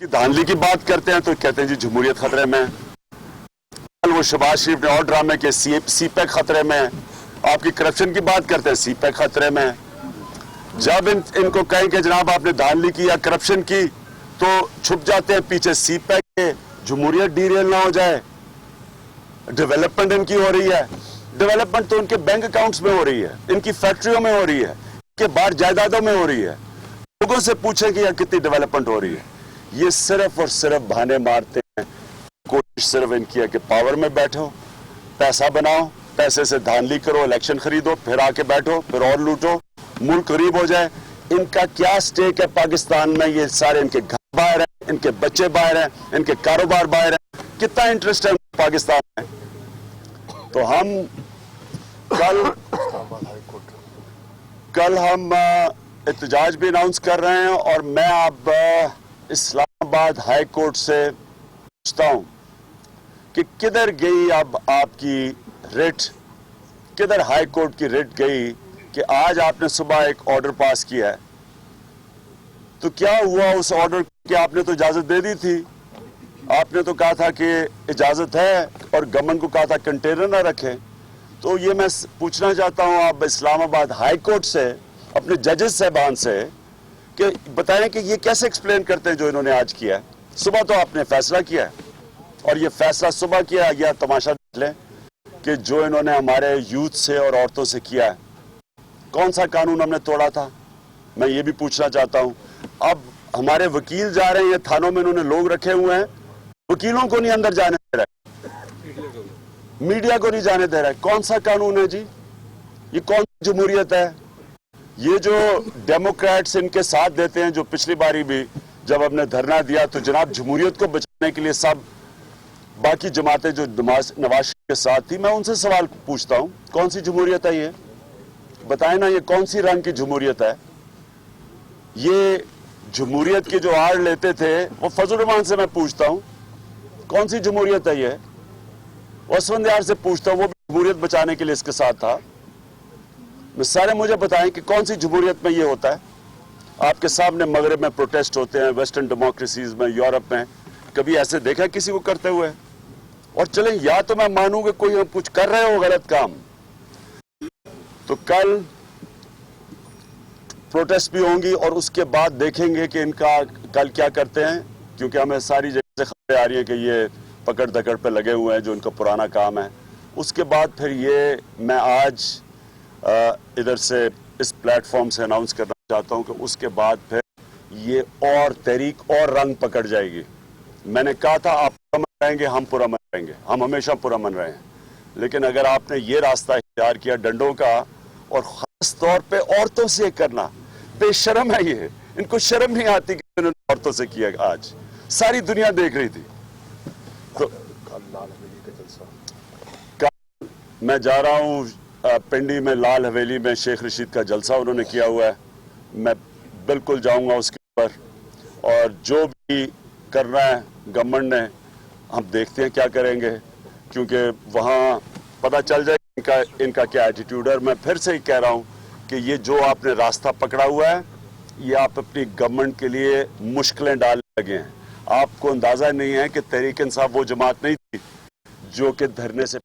धांधली की बात करते हैं तो कहते हैं जी जमहूरियत खतरे में है। कल वो शहबाज शरीफ ने और ड्रामे के सीपैक खतरे में है। आपकी करप्शन की बात करते हैं, सीपैक खतरे में है। जब इनको कहें कि जनाब आपने धांधली की या करप्शन की तो छुप जाते हैं पीछे सीपैक के, जमहूरियत डीरेल ना हो जाए। डेवलपमेंट इनकी हो रही है, डेवलपमेंट तो उनके बैंक अकाउंट्स में हो रही है, इनकी फैक्ट्रियों में हो रही है, इनके बाहर जायदादों में हो रही है। लोगों से पूछें कि यहाँ कितनी डेवलपमेंट हो रही है। ये सिर्फ और सिर्फ बहाने मारते हैं। कोशिश सिर्फ इनकी है कि पावर में बैठो, पैसा बनाओ, पैसे से धांधली करो, इलेक्शन खरीदो, फिर आके बैठो, फिर और लूटो, मुल्क गरीब हो जाए। इनका क्या स्टेक है पाकिस्तान में? ये सारे इनके घर बाहर हैं, इनके बच्चे बाहर हैं, इनके कारोबार बाहर हैं। कितना इंटरेस्ट है पाकिस्तान में? तो हम कल हम एहतजाज भी अनाउंस कर रहे हैं और मैं अब इस्लामाबाद हाई कोर्ट से पूछता हूं कि किधर गई अब आपकी रिट, किधर हाई कोर्ट की रिट गई कि आज आपने सुबह एक ऑर्डर पास किया है। तो क्या हुआ उस ऑर्डर की? आपने तो इजाजत दे दी थी, आपने तो कहा था कि इजाजत है और गवर्नमेंट को कहा था कंटेनर ना रखें। तो ये मैं पूछना चाहता हूं आप इस्लामाबाद हाई कोर्ट से, अपने जजेस साहबान से, कि बताएं कि ये कैसे एक्सप्लेन करते हैं जो इन्होंने आज किया है। सुबह तो आपने फैसला किया है और ये फैसला सुबह किया, या तमाशा देख लें कि जो इन्होंने हमारे यूथ से और औरतों से किया है। कौन सा कानून हमने तोड़ा था, मैं ये भी पूछना चाहता हूं। अब हमारे वकील जा रहे हैं थानों में, इन्होंने लोग रखे हुए हैं, वकीलों को नहीं अंदर जाने दे रहा है, मीडिया को नहीं जाने दे रहा है। कौन सा कानून है जी? ये कौन सी जमहूरियत है? ये जो डेमोक्रेट्स इनके साथ देते हैं, जो पिछली बारी भी जब हमने धरना दिया तो जनाब जमहूरियत को बचाने के लिए सब बाकी जमातें जो नवाज शरीफ के साथ थी, मैं उनसे सवाल पूछता हूं, कौन सी जमहूरियत है ये? बताएं ना, ये कौन सी रंग की जमहूरियत है? ये जमहूरियत की जो आड़ लेते थे वो फजल रहमान से मैं पूछता हूं, कौन सी जमहूरियत है ये? वसवंत यार से पूछता हूं, वो भी जमहूरियत बचाने के लिए इसके साथ था। सारे मुझे बताएं कि कौन सी जमहूरियत में ये होता है? आपके सामने मगरब में प्रोटेस्ट होते हैं, वेस्टर्न डेमोक्रेसीज में, यूरोप में, कभी ऐसे देखा किसी को करते हुए? और चलें, या तो मैं मानूं कि कोई हम कुछ कर रहे हो गलत काम, तो कल प्रोटेस्ट भी होंगी और उसके बाद देखेंगे कि इनका कल क्या करते हैं, क्योंकि हमें सारी जगह से खबरें आ रही है कि ये पकड़ दकड़ पे लगे हुए हैं, जो इनका पुराना काम है। उसके बाद फिर ये मैं आज इधर से इस प्लेटफॉर्म से अनाउंस करना चाहता हूं कि उसके बाद फिर ये और तहरीक और रंग पकड़ जाएगी। मैंने कहा था आप पुरअमन रहेंगे, हम पुरअमन रहेंगे, हम हमेशा पुरअमन रहे हैं, लेकिन अगर आपने ये रास्ता इख्तियार किया डंडों का, और खास तौर पे औरतों से करना, बेशर्म है ये। इनको शर्म नहीं आती कि इन्होंने औरतों से किया। आज सारी दुनिया देख रही थी। तो मैं जा रहा हूं पिंडी में, लाल हवेली में शेख रशीद का जलसा उन्होंने किया हुआ है, मैं बिल्कुल जाऊंगा उसके ऊपर, और जो भी करना है गवर्नमेंट ने, हम देखते हैं क्या करेंगे, क्योंकि वहाँ पता चल जाए इनका क्या एटीट्यूड है। मैं फिर से ही कह रहा हूँ कि ये जो आपने रास्ता पकड़ा हुआ है, ये आप अपनी गवर्नमेंट के लिए मुश्किलें डालने लगे हैं। आपको अंदाज़ा नहीं है कि तहरीक इंसाफ वो जमात नहीं थी जो कि धरने से